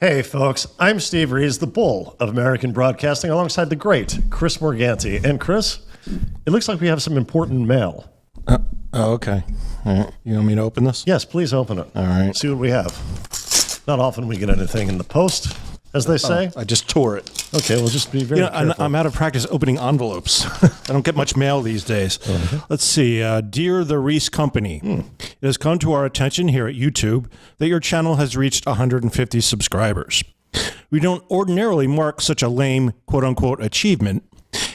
Hey, folks, I'm Steve Rees, the bull of American broadcasting, alongside the great Chris Morganti. And Chris, it looks like we have some important mail. Okay. All right. You want me to open this? Yes, please open it. All right. See what we have. Not often we get anything in the post, as they say. I just tore it. Okay, we'll just be very careful. I'm out of practice opening envelopes. I don't get much mail these days. Let's see. Dear the Rees Company, it has come to our attention here at YouTube that your channel has reached 150 subscribers. We don't ordinarily mark such a lame, quote-unquote, achievement.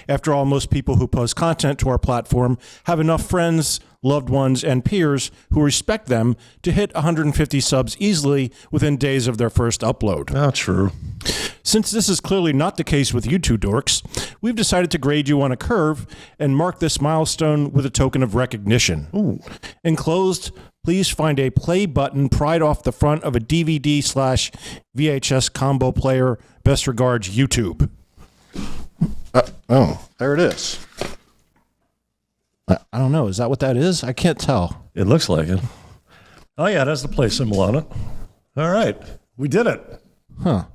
After all, most people who post content to our platform have enough friends, loved ones, and peers who respect them to hit 150 subs easily within days of their first upload. Not true. Since this is clearly not the case with you two dorks, we've decided to grade you on a curve and mark this milestone with a token of recognition. Ooh. Enclosed, please find a play button pried off the front of a DVD/VHS combo player. Best regards, YouTube. There it is. I don't know. Is that what that is? I can't tell. It looks like it. Oh, yeah, it has the play symbol on it. All right, we did it. Huh.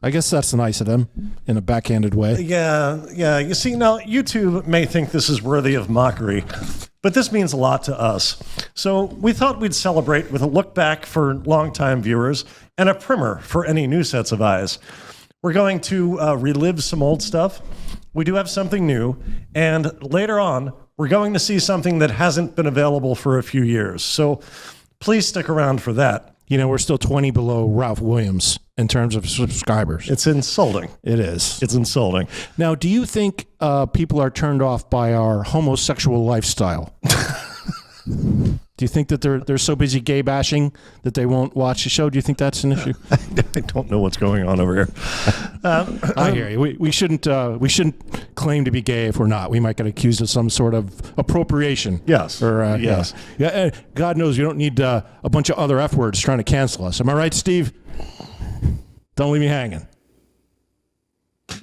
I guess that's nice of them in a backhanded way. Yeah. You see, now, YouTube may think this is worthy of mockery, but this means a lot to us. So we thought we'd celebrate with a look back for longtime viewers and a primer for any new sets of eyes. We're going to relive some old stuff. We do have something new, and later on, we're going to see something that hasn't been available for a few years. So please stick around for that. You know, we're still 20 below Ralph Williams in terms of subscribers. It's insulting. It is. It's insulting. Now, do you think people are turned off by our homosexual lifestyle? Do you think that they're so busy gay bashing that they won't watch the show? Do you think that's an issue? I don't know what's going on over here. I hear you. We shouldn't claim to be gay if we're not. We might get accused of some sort of appropriation. Yes. Or, yes. Yeah. God knows you don't need a bunch of other F words trying to cancel us. Am I right, Steve? Don't leave me hanging.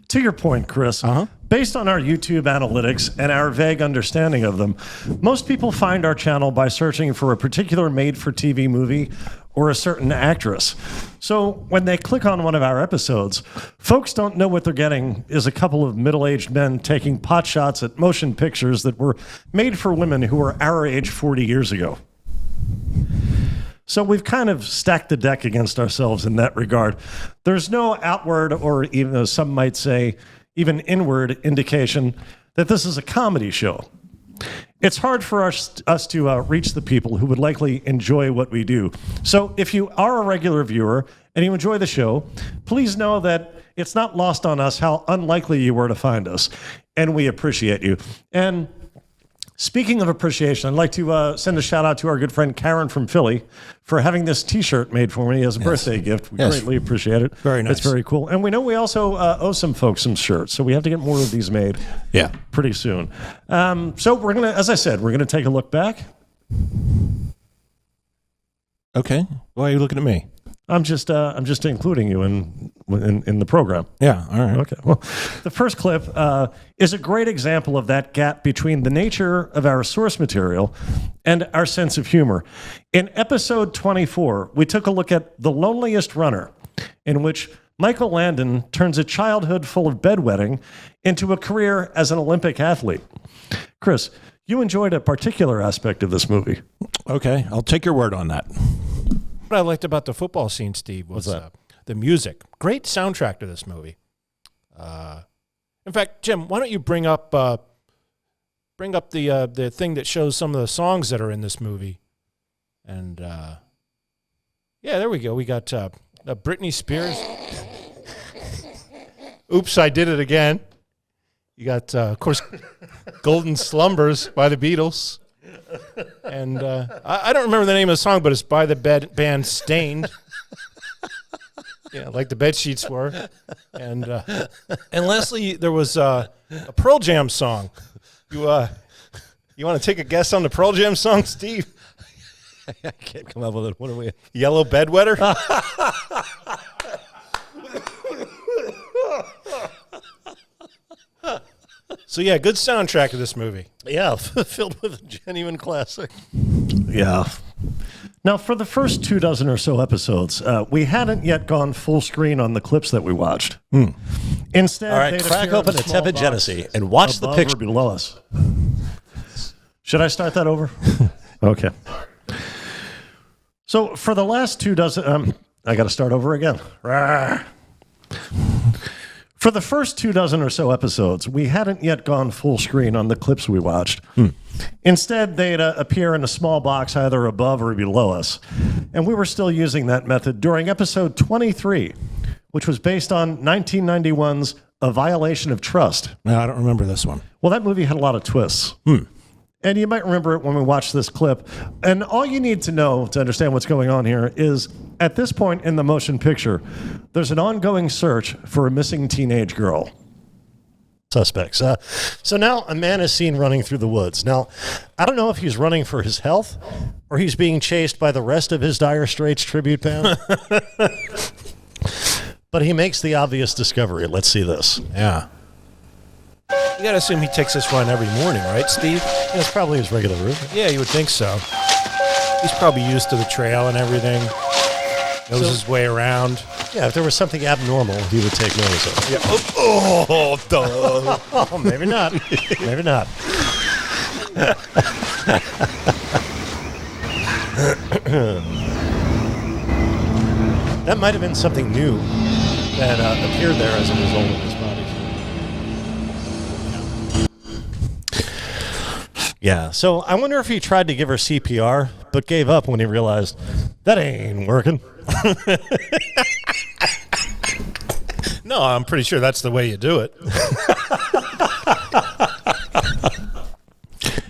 To your point, Chris, based on our YouTube analytics and our vague understanding of them, most people find our channel by searching for a particular made-for-TV movie or a certain actress. So when they click on one of our episodes, folks don't know what they're getting is a couple of middle-aged men taking pot shots at motion pictures that were made for women who were our age 40 years ago. So we've kind of stacked the deck against ourselves in that regard. There's no outward, or even as some might say, even inward indication that this is a comedy show. It's hard for us to reach the people who would likely enjoy what we do. So if you are a regular viewer and you enjoy the show, please know that it's not lost on us how unlikely you were to find us, and we appreciate you. And speaking of appreciation, I'd like to send a shout out to our good friend Karen from Philly for having this T-shirt made for me as a birthday gift. We greatly appreciate it. Very nice. It's very cool. And we know we also owe some folks some shirts, so we have to get more of these made pretty soon. So we're going to, as I said, we're going to take a look back. Okay. Why are you looking at me? I'm just including you in the program. Yeah, all right. Okay. Well, the first clip is a great example of that gap between the nature of our source material and our sense of humor. In episode 24, we took a look at The Loneliest Runner, in which Michael Landon turns a childhood full of bedwetting into a career as an Olympic athlete. Chris, you enjoyed a particular aspect of this movie. Okay, I'll take your word on that. What I liked about the football scene, Steve, was the music. Great soundtrack to this movie. In fact, Jim, why don't you bring up the thing that shows some of the songs that are in this movie? And yeah, there we go. We got Britney Spears. Oops, I did it again. You got, of course, Golden Slumbers by the Beatles. And I don't remember the name of the song, but it's by the band Stained. Yeah, like the bed sheets were. And lastly, there was a Pearl Jam song. You want to take a guess on the Pearl Jam song, Steve? I can't come up with it. What are we? Yellow Bedwetter? So yeah, good soundtrack of this movie. Yeah, filled with a genuine classic. Yeah. Now, for the first 24 or so episodes, we hadn't yet gone full screen on the clips that we watched. Instead, All right, they'd crack appear on open a small tepid box Genesee and watch the above picture. or below us. Should I start that over? Okay. So for the last 24, I got to start over again. For the first 24 or so episodes, we hadn't yet gone full screen on the clips we watched. Instead, they'd appear in a small box either above or below us. And we were still using that method during episode 23, which was based on 1991's A Violation of Trust. No, I don't remember this one. Well, that movie had a lot of twists. And you might remember it when we watched this clip. And all you need to know to understand what's going on here is at this point in the motion picture, there's an ongoing search for a missing teenage girl. Suspects. So now a man is seen running through the woods. Now, I don't know if he's running for his health or he's being chased by the rest of his Dire Straits tribute band. But he makes the obvious discovery. Let's see this. Yeah. You got to assume he takes this run every morning, right, Steve? That's probably his regular route. Yeah, you would think so. He's probably used to the trail and everything. Knows his way around. Yeah, if there was something abnormal, he would take notice of it. Yeah. Oh, duh. Oh, maybe not. Maybe not. That might have been something new that appeared there as a result of his body. Yeah, so I wonder if he tried to give her CPR, but gave up when he realized that ain't working. No, I'm pretty sure that's the way you do it.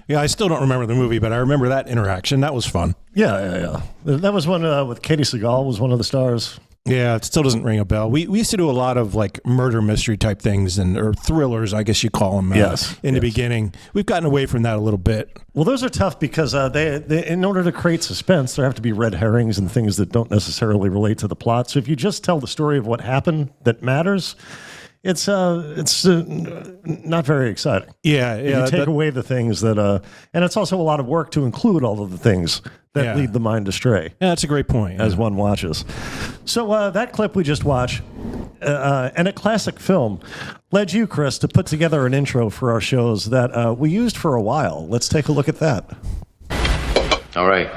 Yeah, I still don't remember the movie, but I remember that interaction. That was fun. Yeah. That was one with Katie Seagal was one of the stars. Yeah, it still doesn't ring a bell. We used to do a lot of like murder mystery type things or thrillers, I guess you call them. In the beginning, we've gotten away from that a little bit. Well, those are tough because they in order to create suspense, there have to be red herrings and things that don't necessarily relate to the plot. So if you just tell the story of what happened that matters, it's not very exciting. Yeah. You take away the things that, and it's also a lot of work to include all of the things that lead the mind astray. Yeah, that's a great point. As one watches. So that clip we just watched, and a classic film, led you, Chris, to put together an intro for our shows that we used for a while. Let's take a look at that. All right.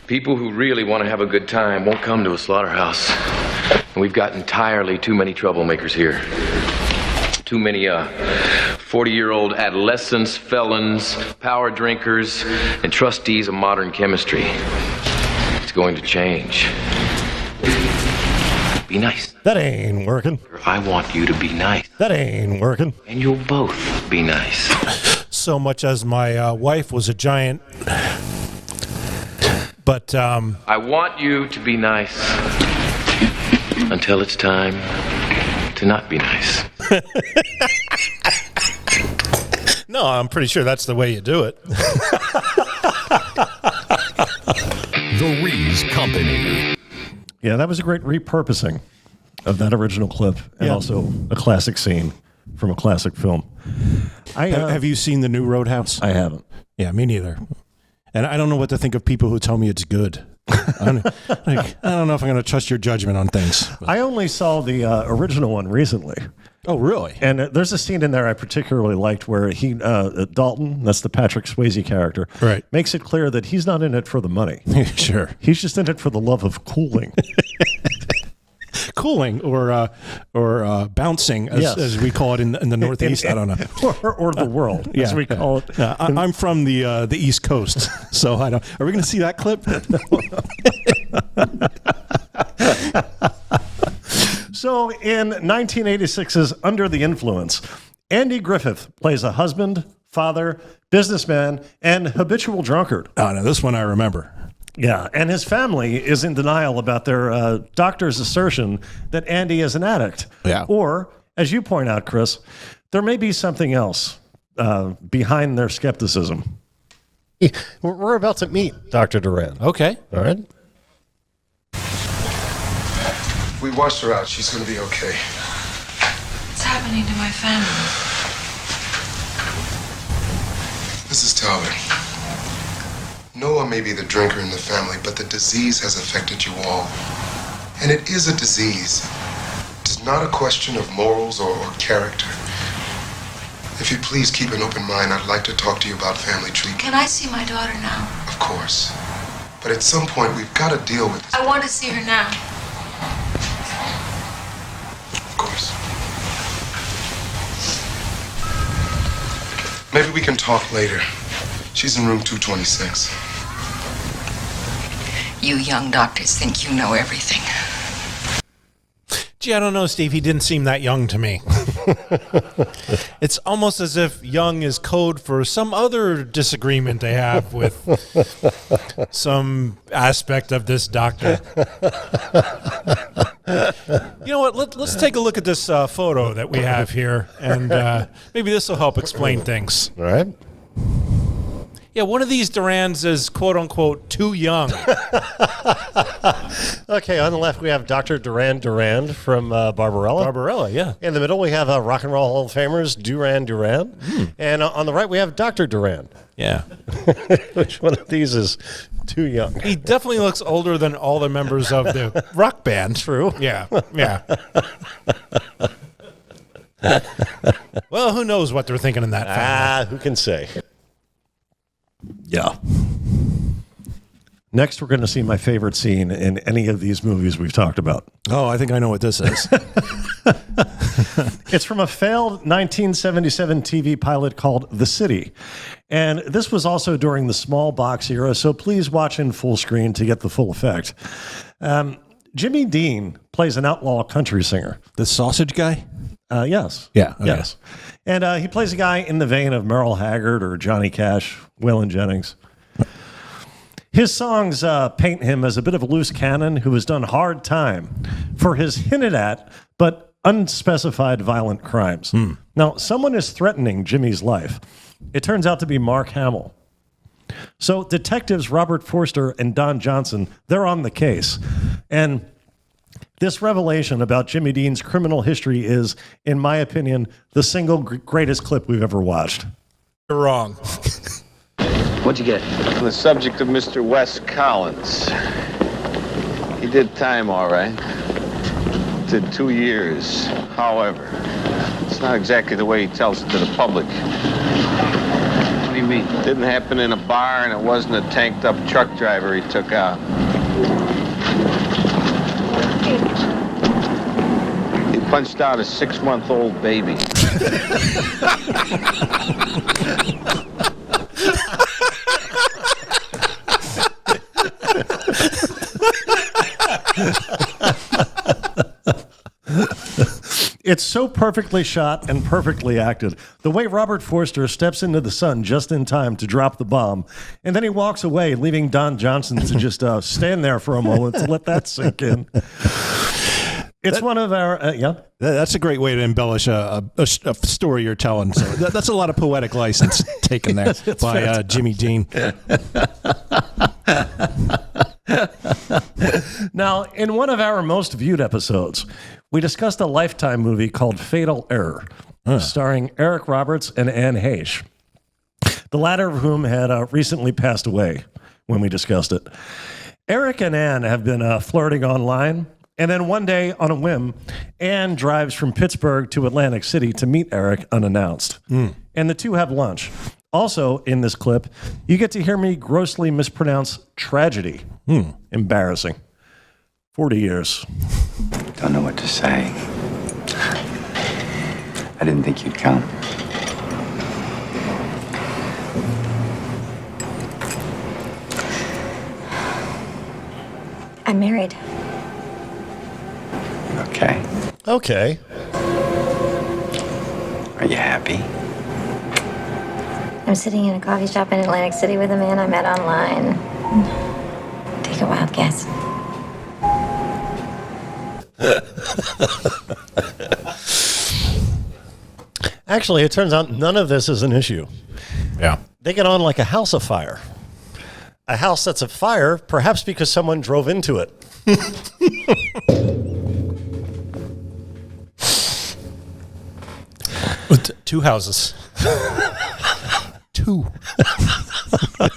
People who really want to have a good time won't come to a slaughterhouse. And we've got entirely too many troublemakers here. Too many 40-year-old adolescents, felons, power drinkers, and trustees of modern chemistry. It's going to change. Be nice. That ain't working. I want you to be nice. That ain't working. And you'll both be nice. So much as my wife was a giant... But, I want you to be nice until it's time to not be nice. No, I'm pretty sure that's the way you do it. The Rees Company. Yeah, that was a great repurposing of that original clip and also a classic scene from a classic film. Have you seen the new Roadhouse? I haven't. Yeah, me neither. And I don't know what to think of people who tell me it's good. I don't know if I'm going to trust your judgment on things. I only saw the original one recently. Oh, really? And there's a scene in there I particularly liked where he, Dalton, that's the Patrick Swayze character, right, makes it clear that he's not in it for the money. Sure. He's just in it for the love of cooling. Cooling or bouncing, as we call it in the Northeast. I don't know. or the world, as we call it. I'm from the East Coast, so I don't. Are we going to see that clip? So in 1986's Under the Influence, Andy Griffith plays a husband, father, businessman, and habitual drunkard. Oh, no, this one I remember. Yeah, and his family is in denial about their doctor's assertion that Andy is an addict. Yeah. Or, as you point out, Chris, there may be something else behind their skepticism. We're about to meet Dr. Duran. Okay. All right. If we wash her out, she's going to be okay. What's happening to my family? Mrs. Tyler, Noah may be the drinker in the family, but the disease has affected you all. And it is a disease. It is not a question of morals or character. If you'd please keep an open mind, I'd like to talk to you about family treatment. Can I see my daughter now? Of course. But at some point, we've got to deal with this. I want to see her now. Of course. Maybe we can talk later. She's in room 226. You young doctors think you know everything. Gee, I don't know, Steve. He didn't seem that young to me. It's almost as if young is code for some other disagreement they have with some aspect of this doctor. You know what? Let's take a look at this photo that we have here, and maybe this will help explain things. All right. Yeah, one of these Durans is quote-unquote too young. Okay, on the left we have Dr. Durand from Barbarella. Barbarella, yeah. In the middle we have Rock and Roll Hall of Famers Duran Duran. And on the right we have Dr. Duran. Yeah. Which one of these is too young? He definitely looks older than all the members of the rock band. True. Yeah, yeah. Well, who knows what they're thinking in that family. Who can say? Yeah. Next, we're going to see my favorite scene in any of these movies we've talked about. Oh, I think I know what this is. It's from a failed 1977 TV pilot called The City. And this was also during the small box era, so please watch in full screen to get the full effect. Jimmy Dean plays an outlaw country singer. The sausage guy? Yes. Yeah. Okay. Yes. And he plays a guy in the vein of Merle Haggard or Johnny Cash, Waylon Jennings. His songs paint him as a bit of a loose cannon who has done hard time for his hinted at but unspecified violent crimes. Now, someone is threatening Jimmy's life. It turns out to be Mark Hamill. So detectives Robert Forster and Don Johnson, they're on the case. And this revelation about Jimmy Dean's criminal history is, in my opinion, the single greatest clip we've ever watched. You're wrong. What'd you get? On the subject of Mr. Wes Collins. He did time, all right. Did 2 years. However, it's not exactly the way he tells it to the public. What do you mean? It didn't happen in a bar, and it wasn't a tanked-up truck driver he took out. He punched out a 6-month-old baby. It's so perfectly shot and perfectly acted. The way Robert Forster steps into the sun just in time to drop the bomb, and then he walks away, leaving Don Johnson to just stand there for a moment to let that sink in. It's one of our, yeah. That's a great way to embellish a story you're telling. So that's a lot of poetic license taken there by Jimmy Dean. Now, in one of our most viewed episodes, we discussed a Lifetime movie called Fatal Error, starring Eric Roberts and Anne Heche, the latter of whom had recently passed away when we discussed it. Eric and Anne have been flirting online, and then one day, on a whim, Anne drives from Pittsburgh to Atlantic City to meet Eric unannounced. And the two have lunch. Also, in this clip, you get to hear me grossly mispronounce tragedy. Embarrassing. 40 years. Don't know what to say. I didn't think you'd come. I'm married. Okay. Okay. Are you happy? I'm sitting in a coffee shop in Atlantic City with a man I met online. Take a wild guess. Actually, it turns out none of this is an issue. Yeah. They get on like a house afire. A house that's afire, perhaps because someone drove into it. Two houses. Two.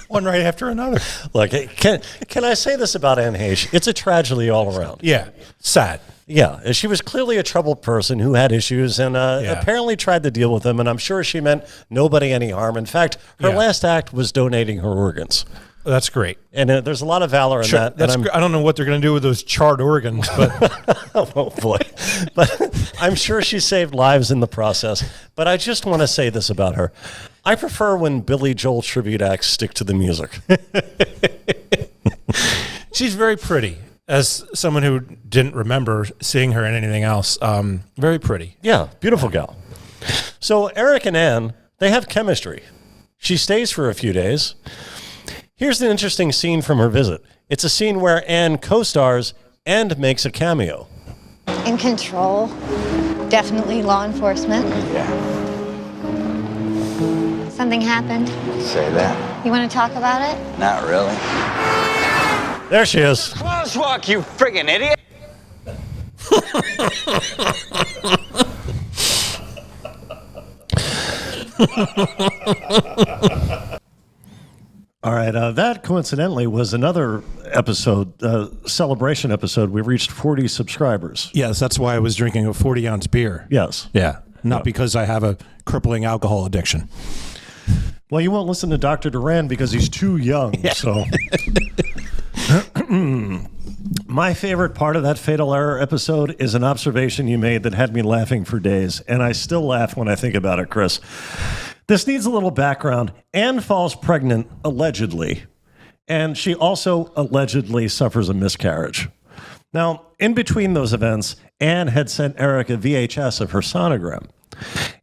One right after another. Look, can I say this about Anne Heche? It's a tragedy all around. Yeah, sad. Yeah, she was clearly a troubled person who had issues and apparently tried to deal with them. And I'm sure she meant nobody any harm. In fact, her last act was donating her organs. That's great. And there's a lot of valor in that. That's I don't know what they're going to do with those charred organs, but oh boy. But I'm sure she saved lives in the process. But I just want to say this about her. I prefer when Billy Joel tribute acts stick to the music. She's very pretty. As someone who didn't remember seeing her in anything else, very pretty. Yeah, beautiful gal. So Eric and Anne, they have chemistry. She stays for a few days. Here's an interesting scene from her visit. It's a scene where Anne co-stars and makes a cameo. In control. Definitely law enforcement. Yeah, Something happened. say that. You want to talk about it? Not really. There she is. Crosswalk, you friggin' idiot! All right, that coincidentally was another episode, celebration episode. We reached 40 subscribers. yes, that's why I was drinking a 40-ounce beer. Yes. Yeah, not because I have a crippling alcohol addiction. Well, you won't listen to Dr. Duran because he's too young. So, my favorite part of that Fatal Error episode is an observation you made that had me laughing for days, and I still laugh when I think about it, Chris. This needs a little background. Anne falls pregnant, allegedly, and she also allegedly suffers a miscarriage. Now, in between those events, Anne had sent Eric a VHS of her sonogram.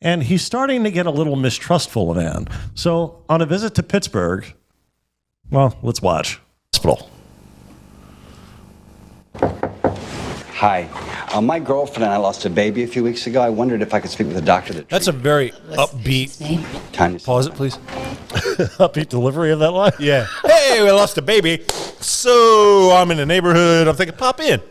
And he's starting to get a little mistrustful of Anne. So, on a visit to Pittsburgh, well, let's watch. Hospital. Hi. My girlfriend and I lost a baby a few weeks ago. I wondered if I could speak with a doctor that That's a very upbeat. Tanya. Pause it, please. Upbeat delivery of that line. Yeah. Hey, we lost a baby. So I'm in the neighborhood. I'm thinking, pop in.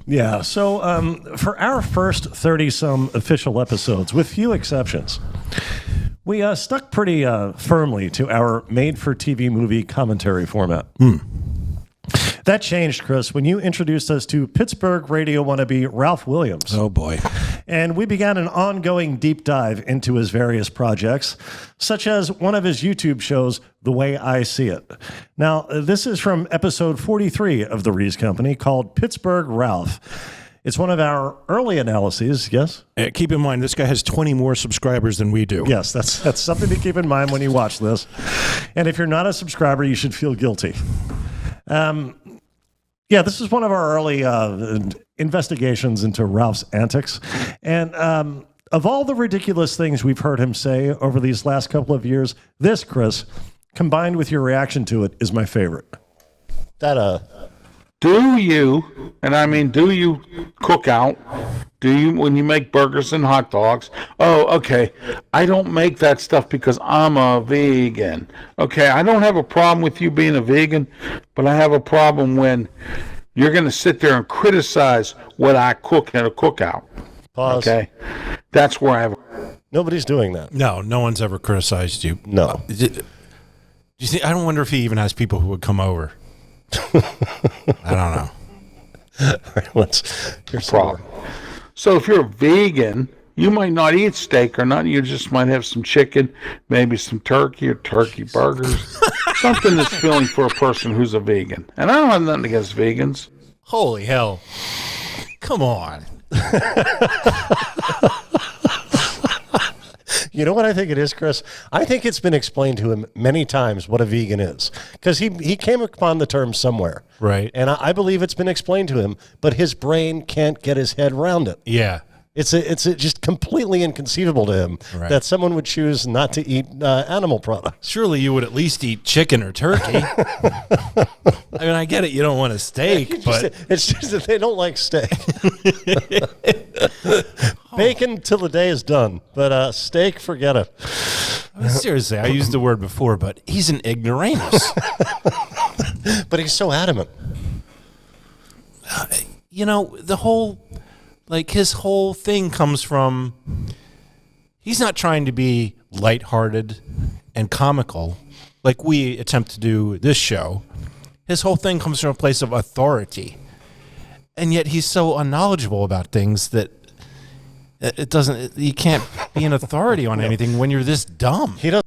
Yeah, so for our first 30-some official episodes, with few exceptions, we stuck pretty firmly to our made-for-TV movie commentary format. That changed, Chris, when you introduced us to Pittsburgh radio wannabe Ralph Williams. Oh, boy. And we began an ongoing deep dive into his various projects, such as one of his YouTube shows, The Way I See It. Now, this is from episode 43 of The Rees Company, called Pittsburgh Ralph. It's one of our early analyses, yes? Keep in mind, this guy has 20 more subscribers than we do. Yes, that's something to keep in mind when you watch this. And if you're not a subscriber, you should feel guilty. Yeah, this is one of our early investigations into Ralph's antics. And of all the ridiculous things we've heard him say over these last couple of years, this, Chris, combined with your reaction to it, is my favorite. Do you, and I mean, do you cook out? Do you, when you make burgers and hot dogs? Oh, okay. I don't make that stuff because I'm a vegan. Okay, I don't have a problem with you being a vegan, but I have a problem when you're going to sit there and criticize what I cook at a cookout. Pause. Okay, that's where I have. Nobody's doing that. No one's ever criticized you. No. Do you think? I don't wonder if he even has people who would come over. I don't know. All right, here's problem. So if you're a vegan, you might not eat steak or nothing. You just might have some chicken, maybe some turkey or turkey burgers. Something that's filling for a person who's a vegan. And I don't have nothing against vegans. Holy hell. Come on. You know what I think it is, Chris? I think it's been explained to him many times what a vegan is. Because he came upon the term somewhere. Right. And I believe it's been explained to him, but his brain can't get his head around it. Yeah. It's just completely inconceivable to him that someone would choose not to eat animal products. Surely you would at least eat chicken or turkey. I mean, I get it. You don't want a steak, but it's just that they don't like steak. Bacon till the day is done, but steak, forget it. Seriously, I used the word before, but he's an ignoramus. But he's so adamant. the whole, his whole thing comes from, he's not trying to be lighthearted and comical like we attempt to do this show. His whole thing comes from a place of authority. And yet he's so unknowledgeable about things that you can't be an authority on anything when you're this dumb. He doesn't.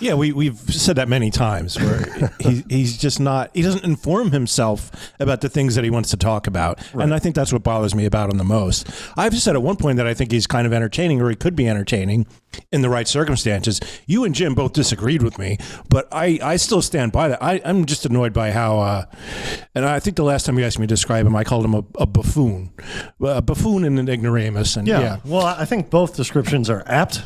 Yeah, we've said that many times where he's just not, he doesn't inform himself about the things that he wants to talk about. Right. And I think that's what bothers me about him the most. I've said at one point that I think he's kind of entertaining, or he could be entertaining in the right circumstances. You and Jim both disagreed with me, but I still stand by that. I'm just annoyed by how, and I think the last time you asked me to describe him, I called him a buffoon. A buffoon and an ignoramus. And yeah. Well, I think both descriptions are apt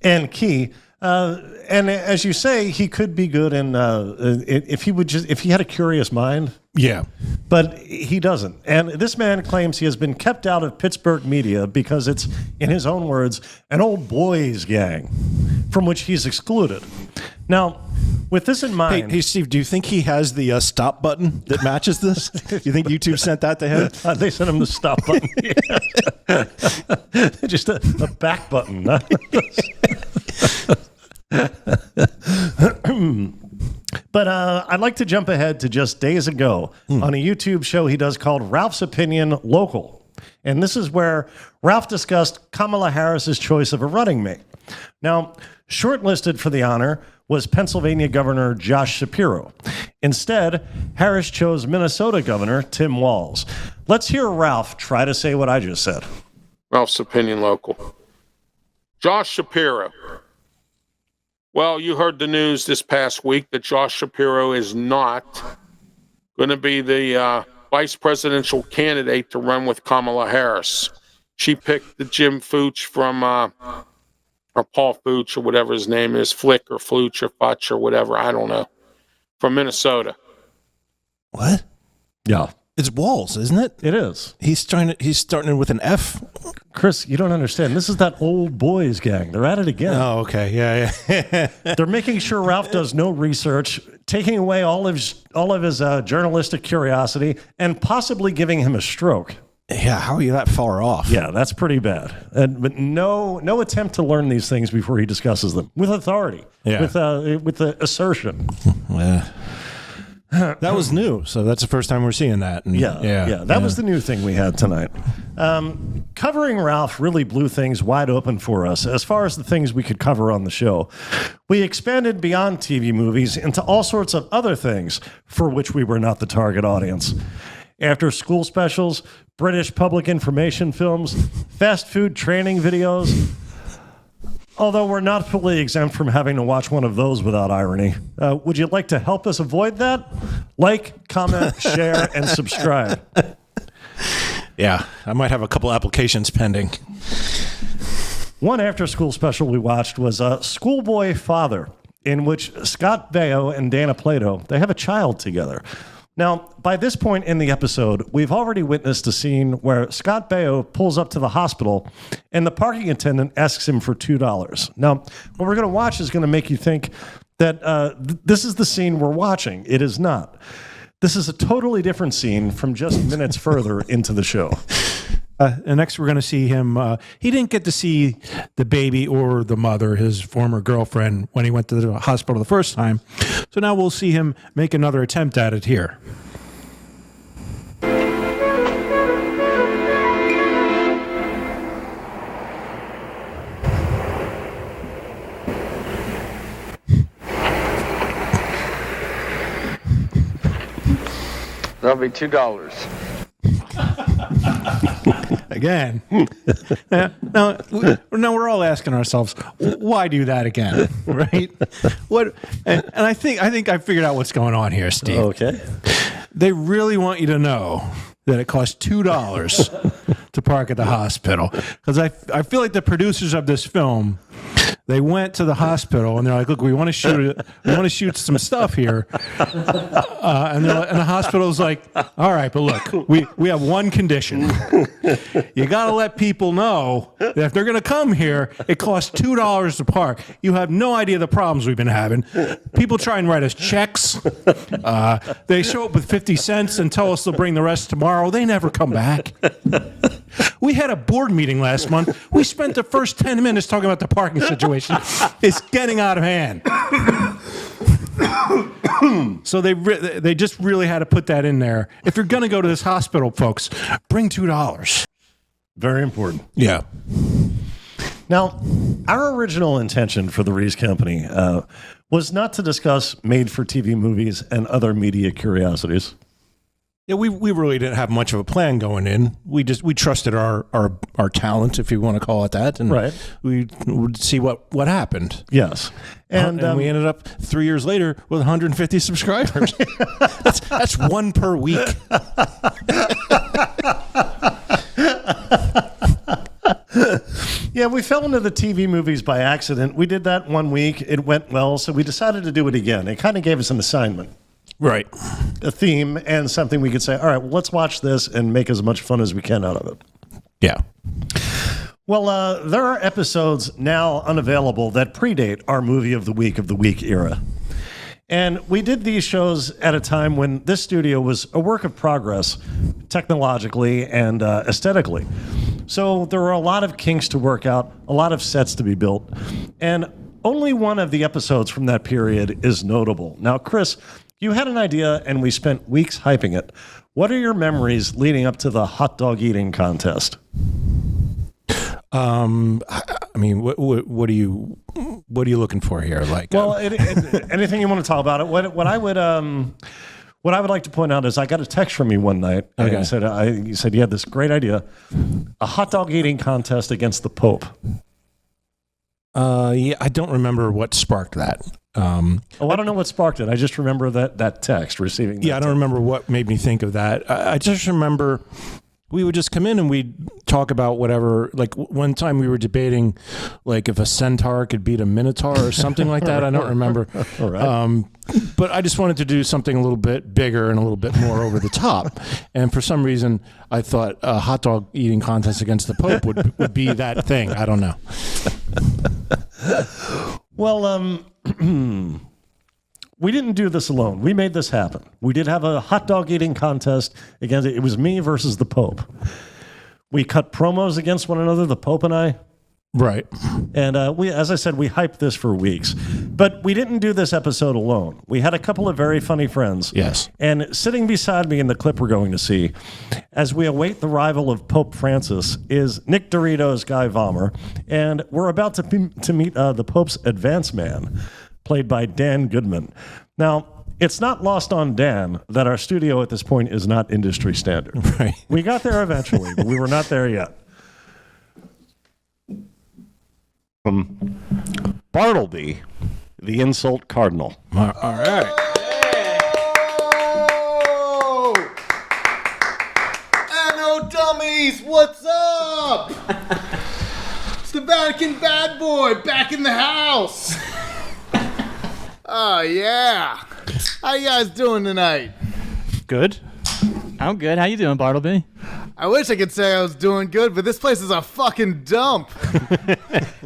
and key. And as you say, he could be good in if he had a curious mind. Yeah. But he doesn't. And this man claims he has been kept out of Pittsburgh media because it's, in his own words, an old boys gang from which he's excluded. Now, with this in mind... Hey, Steve, do you think he has the stop button that matches this? You think YouTube sent that to him? They sent him the stop button. Just a back button. But I'd like to jump ahead to just days ago on a YouTube show he does called Ralph's Opinion Local. And this is where Ralph discussed Kamala Harris's choice of a running mate. Now, shortlisted for the honor was Pennsylvania Governor Josh Shapiro. Instead, Harris chose Minnesota Governor Tim Walz. Let's hear Ralph try to say what I just said. Ralph's Opinion Local. Josh Shapiro. Well, you heard the news this past week that Josh Shapiro is not going to be the vice presidential candidate to run with Kamala Harris. She picked the Jim Fooch from, or Paul Fooch, or whatever his name is, Flick or Flooch or Futch or whatever, I don't know, from Minnesota. What? Yeah. It's Walz, isn't it? It is. He's starting with an F. Chris, you don't understand. This is that old boys gang. They're at it again. Oh, okay. Yeah. They're making sure Ralph does no research, taking away all of his journalistic curiosity, and possibly giving him a stroke. Yeah, how are you that far off? Yeah, that's pretty bad. But no attempt to learn these things before he discusses them with authority. Yeah. With the assertion. Yeah. That was new, so that's the first time we're seeing that. And that was the new thing we had tonight. Covering Ralph really blew things wide open for us as far as the things we could cover on the show. We expanded beyond TV movies into all sorts of other things for which we were not the target audience. After school specials, British public information films, fast food training videos. Although we're not fully exempt from having to watch one of those without irony. Would you like to help us avoid that? Like, comment, share, and subscribe. Yeah, I might have a couple applications pending. One after-school special we watched was Schoolboy Father, in which Scott Baio and Dana Plato, they have a child together. Now, by this point in the episode, we've already witnessed a scene where Scott Baio pulls up to the hospital and the parking attendant asks him for $2. Now, what we're going to watch is going to make you think that this is the scene we're watching. It is not. This is a totally different scene from just minutes further into the show. And next we're going to see him. He didn't get to see the baby or the mother, his former girlfriend, when he went to the hospital the first time. So now we'll see him make another attempt at it here. That'll be $2. Again. Now we're all asking ourselves, why do that again? Right? What? And I think I figured out what's going on here, Steve. Okay. They really want you to know that it costs $2 to park at the hospital, because I feel like the producers of this film They went to the hospital and they're like, "Look, we want to shoot some stuff here." And the hospital's like, "All right, but look, we have one condition. You got to let people know that if they're going to come here, it costs $2 to park. You have no idea the problems we've been having. People try and write us checks. They show up with 50 cents and tell us they'll bring the rest tomorrow. They never come back." We had a board meeting last month. We spent the first 10 minutes talking about the parking situation. It's getting out of hand. So they just really had to put that in there. If you're going to go to this hospital, folks, bring $2. Very important. Yeah. Now, our original intention for the Rees Company was not to discuss made-for-TV movies and other media curiosities. Yeah, we really didn't have much of a plan going in. We trusted our talent, if you want to call it that, and right. We would see what happened. Yes, and we ended up 3 years later with 150 subscribers. that's one per week. Yeah, we fell into the TV movies by accident. We did that one week. It went well, so we decided to do it again. It kind of gave us an assignment. Right. A theme and something we could say, all right, well, let's watch this and make as much fun as we can out of it. Yeah. Well, there are episodes now unavailable that predate our movie of the week era. And we did these shows at a time when this studio was a work of progress technologically and aesthetically. So there were a lot of kinks to work out, a lot of sets to be built, and only one of the episodes from that period is notable. Now, Chris, you had an idea and we spent weeks hyping it. What are your memories leading up to the hot dog eating contest? I mean, what are you looking for here? Like, well, anything you want to talk about it. What I would like to point out is I got a text from you one night. Okay. And you said you had this great idea, a hot dog eating contest against the Pope. Yeah, I don't remember what sparked that. I don't know what sparked it. I just remember that text receiving. That I don't remember what made me think of that. I just remember we would just come in and we'd talk about whatever. Like one time we were debating, like if a centaur could beat a minotaur or something like that. I don't remember. All right. But I just wanted to do something a little bit bigger and a little bit more over the top. And for some reason, I thought a hot dog eating contest against the Pope would be that thing. I don't know. Well, we didn't do this alone. We made this happen. We did have a hot dog eating contest against it. It was me versus the Pope. We cut promos against one another, the Pope and I. Right. And as I said, we hyped this for weeks. But we didn't do this episode alone. We had a couple of very funny friends. Yes. And sitting beside me in the clip we're going to see, as we await the arrival of Pope Francis, is Nick Doritos' Guy Vollmer. And we're about to meet the Pope's advance man, played by Dan Goodman. Now, it's not lost on Dan that our studio at this point is not industry standard. Right. We got there eventually, but we were not there yet. Bartleby, the insult cardinal. All right. Anno dummies, what's up? It's the Vatican bad boy back in the house. Oh yeah. How you guys doing tonight? Good. I'm good. How you doing, Bartleby? I wish I could say I was doing good, but this place is a fucking dump.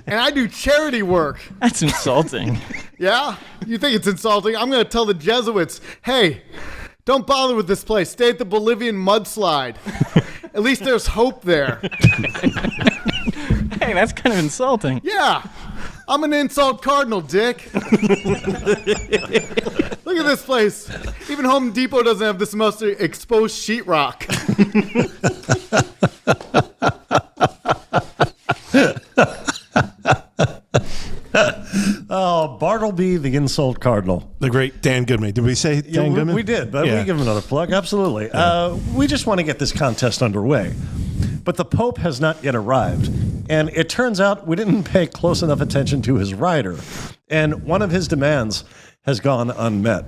And I do charity work. That's insulting. Yeah? You think it's insulting? I'm going to tell the Jesuits, hey, don't bother with this place. Stay at the Bolivian mudslide. At least there's hope there. Hey, that's kind of insulting. Yeah. I'm an insult cardinal, dick. Look at this place. Even Home Depot doesn't have this most exposed sheetrock. Oh, Bartleby, the insult cardinal. The great Dan Goodman. Did we say Dan Goodman? We did, but we give him another plug. Absolutely. We just want to get this contest underway. But the Pope has not yet arrived. And it turns out we didn't pay close enough attention to his rider. And one of his demands has gone unmet.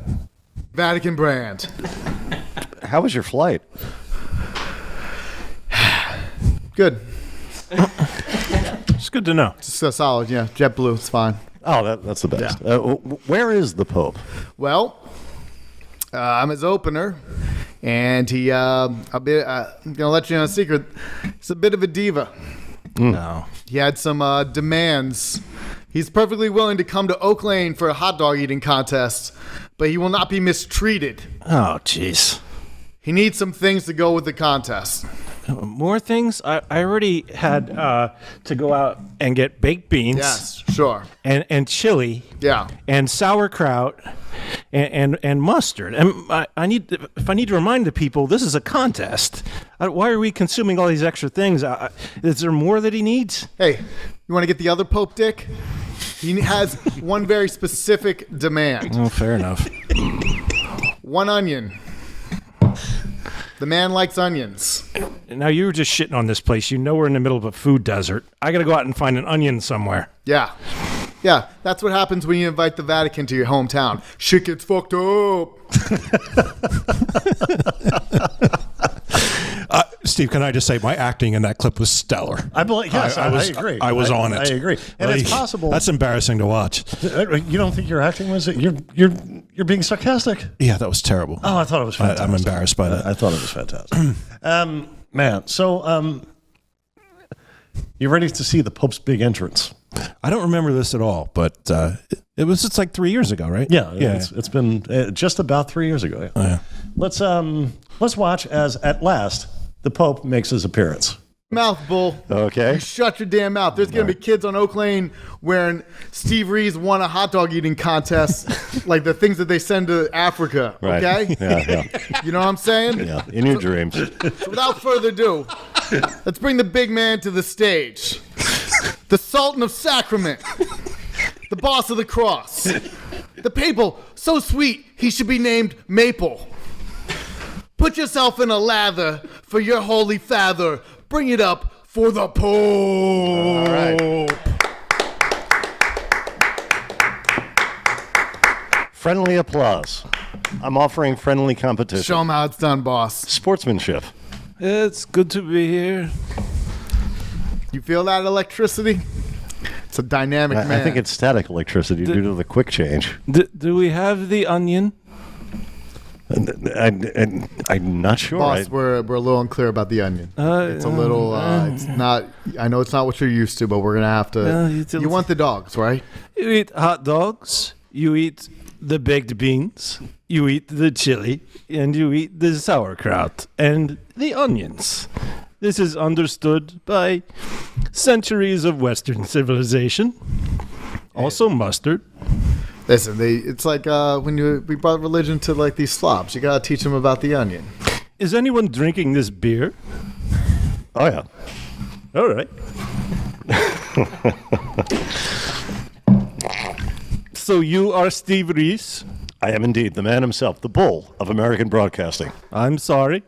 Vatican brand. How was your flight? Good. It's good to know. Just solid, yeah. JetBlue, it's fine. Oh, that's the best. Yeah. Where is the Pope? Well, I'm his opener, and I'm gonna let you know a secret. He's a bit of a diva. No. He had some demands. He's perfectly willing to come to Oak Lane for a hot dog eating contest, but he will not be mistreated. Oh, jeez. He needs some things to go with the contest. More things? I already had to go out and get baked beans. Yes, sure. And chili. Yeah. And sauerkraut and mustard. And I need to remind the people, this is a contest. Why are we consuming all these extra things? Is there more that he needs? Hey, you want to get the other Pope, Dick? He has one very specific demand. Oh, fair enough. 1 onion. The man likes onions. Now, you were just shitting on this place. You know we're in the middle of a food desert. I got to go out and find an onion somewhere. Yeah. Yeah, that's what happens when you invite the Vatican to your hometown. Shit gets fucked up. Steve, can I just say my acting in that clip was stellar. I agree. I was on it. I agree. And it's possible. That's embarrassing to watch. You don't think your acting was? You're being sarcastic. Yeah, that was terrible. Oh, I thought it was fantastic. I'm embarrassed by that. I thought it was fantastic. Man, so you ready to see the Pope's big entrance? I don't remember this at all, but it's like 3 years ago, right? Yeah. It's been just about 3 years ago. Yeah. Oh, yeah. Let's watch as at last the Pope makes his appearance. Mouth, bull. Okay. You shut your damn mouth. There's going to be kids on Oak Lane wearing Steve Rees won a hot dog eating contest, like the things that they send to Africa. Right. Okay? Yeah. You know what I'm saying? Yeah. In your dreams. So without further ado, let's bring the big man to the stage. The Sultan of Sacrament. The boss of the cross. The papal, so sweet, he should be named Maple. Put yourself in a lather for your holy father. Bring it up for the Pope. All right. Friendly applause. I'm offering friendly competition. Show him how it's done, boss. Sportsmanship. It's good to be here. You feel that electricity? It's a dynamic man. I think it's static electricity due to the quick change. Do we have the onion? I'm not sure. Boss, we're a little unclear about the onion. It's a little, it's not, I know it's not what you're used to, but we're going to have to, you want the dogs, right? You eat hot dogs, you eat the baked beans, you eat the chili, and you eat the sauerkraut and the onions. This is understood by centuries of Western civilization. Also mustard. Listen, it's like when we brought religion to like these slobs. You gotta teach them about the onion. Is anyone drinking this beer? Oh yeah. All right. So you are Steve Rees? I am indeed the man himself, the bull of American broadcasting. I'm sorry.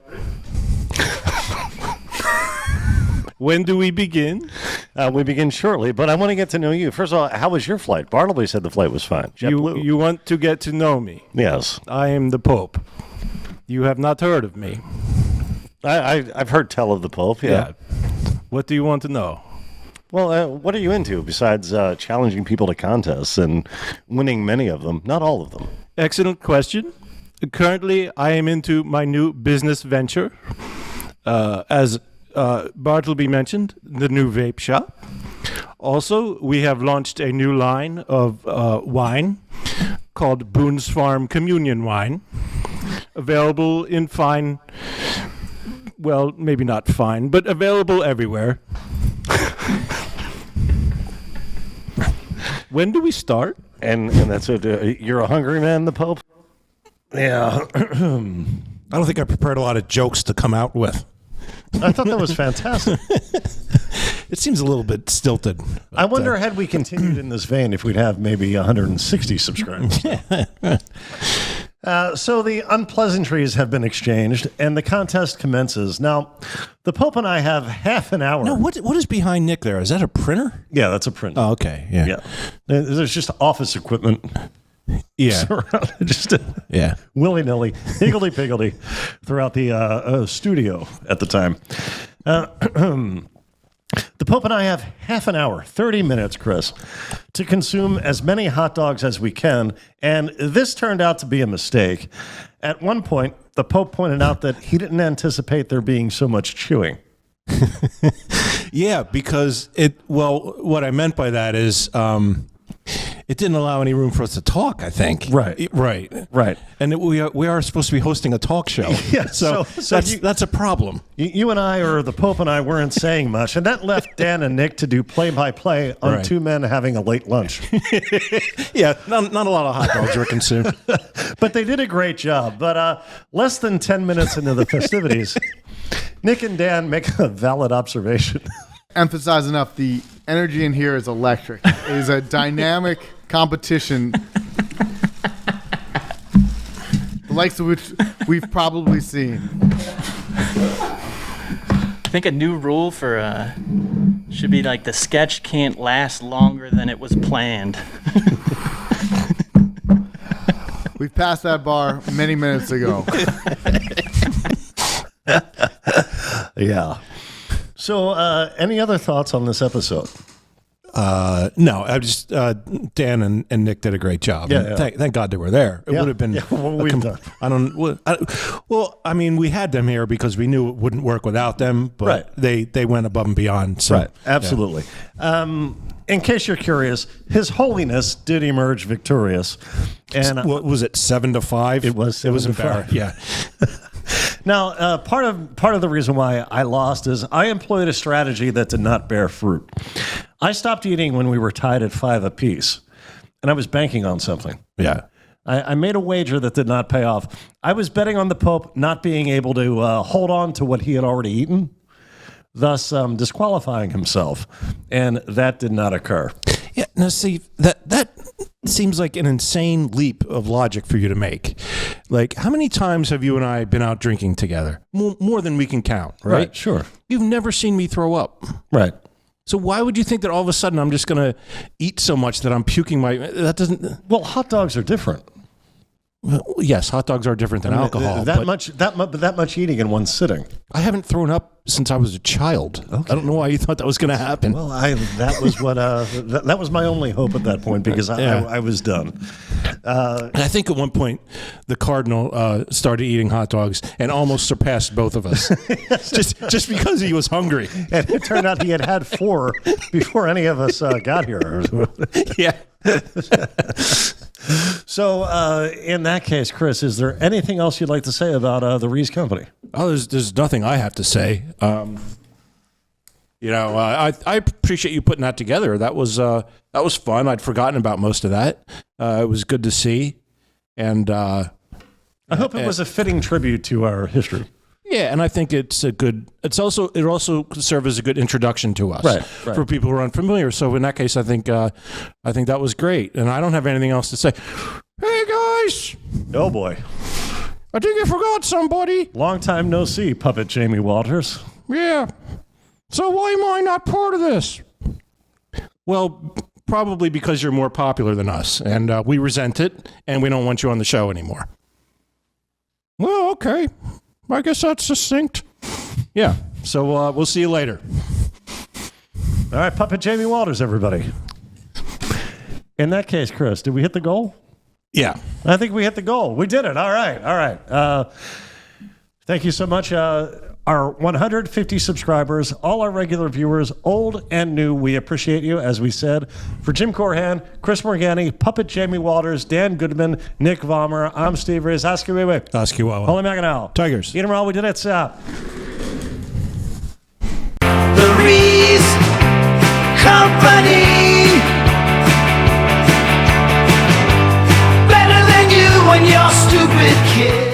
When do we begin? We begin shortly, but I want to get to know you. First of all, how was your flight? Bartleby said the flight was fine. JetBlue. You want to get to know me? Yes. I am the Pope. You have not heard of me. I've heard tell of the Pope, yeah. What do you want to know? Well, what are you into besides challenging people to contests and winning many of them, not all of them? Excellent question. Currently, I am into my new business venture. As Bartleby mentioned, the new vape shop. Also, we have launched a new line of wine called Boone's Farm Communion Wine, available in fine, well, maybe not fine, but available everywhere. When do we start? And that's it. You're a hungry man, the Pope? Yeah. I don't think I prepared a lot of jokes to come out with. I thought that was fantastic. It seems a little bit stilted. I wonder, had we continued in this vein, if we'd have maybe 160 subscribers. So the unpleasantries have been exchanged, and the contest commences. Now, the Pope and I have half an hour. No, what is behind Nick there? Is that a printer? Yeah, that's a printer. Oh, okay. Yeah. There's just office equipment. Yeah. Just willy-nilly, higgledy-piggledy throughout the studio at the time. The Pope and I have half an hour, 30 minutes, Chris, to consume as many hot dogs as we can, and this turned out to be a mistake. At one point, the Pope pointed out that he didn't anticipate there being so much chewing. Yeah, because what I meant by that is it didn't allow any room for us to talk, I think. Right. And we are supposed to be hosting a talk show. Yeah, so that's a problem. You and I, or the Pope and I, weren't saying much, and that left Dan and Nick to do play-by-play on Right. two men having a late lunch. Yeah, not a lot of hot dogs were consumed. But they did a great job. But less than 10 minutes into the festivities, Nick and Dan make a valid observation. Emphasize enough, the energy in here is electric. It is a dynamic competition, the likes of which we've probably seen. I think a new rule for should be like the sketch can't last longer than it was planned. We've passed that bar many minutes ago. Yeah. So, any other thoughts on this episode? No, I just Dan and Nick did a great job. Yeah. Thank God they were there. It would have been. I mean, we had them here because we knew it wouldn't work without them. But they went above and beyond. So, Right. Absolutely. Yeah. In case you're curious, His Holiness did emerge victorious. And what was it, 7-5? It was 7-5. embarrassing. Yeah. Now, part of the reason why I lost is I employed a strategy that did not bear fruit. I stopped eating when we were tied at 5 apiece, and I was banking on something. Yeah. I made a wager that did not pay off. I was betting on the Pope not being able to hold on to what he had already eaten, thus disqualifying himself, and that did not occur. Yeah. Now, see, that seems like an insane leap of logic for you to make. Like, how many times have you and I been out drinking together? More than we can count, right? Sure. You've never seen me throw up. Right. So why would you think that all of a sudden I'm just going to eat so much that I'm puking that doesn't... Well, hot dogs are different. Well, yes, hot dogs are different than alcohol. That much eating in one sitting. I haven't thrown up since I was a child. Okay. I don't know why you thought that was going to happen. Well, that was what that was my only hope at that point because I was done. And I think at one point the Cardinal started eating hot dogs and almost surpassed both of us, just because he was hungry. And it turned out he had 4 before any of us got here. Yeah. So, in that case, Chris, is there anything else you'd like to say about the Rees Company? Oh, there's nothing I have to say. I appreciate you putting that together. That was fun. I'd forgotten about most of that. It was good to see, and I hope it was a fitting tribute to our history. Yeah, and I think it also could serve as a good introduction to us, right. For people who are unfamiliar. So in that case, I think that was great, and I don't have anything else to say. Hey guys! Oh boy, I think you forgot somebody. Long time no see, Puppet Jamie Walters. Yeah. So why am I not part of this? Well, probably because you're more popular than us, and we resent it, and we don't want you on the show anymore. Well, okay. I guess that's succinct. Yeah. So we'll see you later. All right, Puppet Jamie Walters, everybody. In that case, Chris, did we hit the goal? Yeah. I think we hit the goal. We did it. All right. Thank you so much. Our 150 subscribers, all our regular viewers, old and new, we appreciate you, as we said. For Jim Corhan, Chris Morgani, Puppet Jamie Walters, Dan Goodman, Nick Vollmer, I'm Steve Rees. Askiwiwe. Askiwawa. Holy Maganal. Tigers. Eat 'em all. We did it. The Rees Company. Better than you and your stupid kid.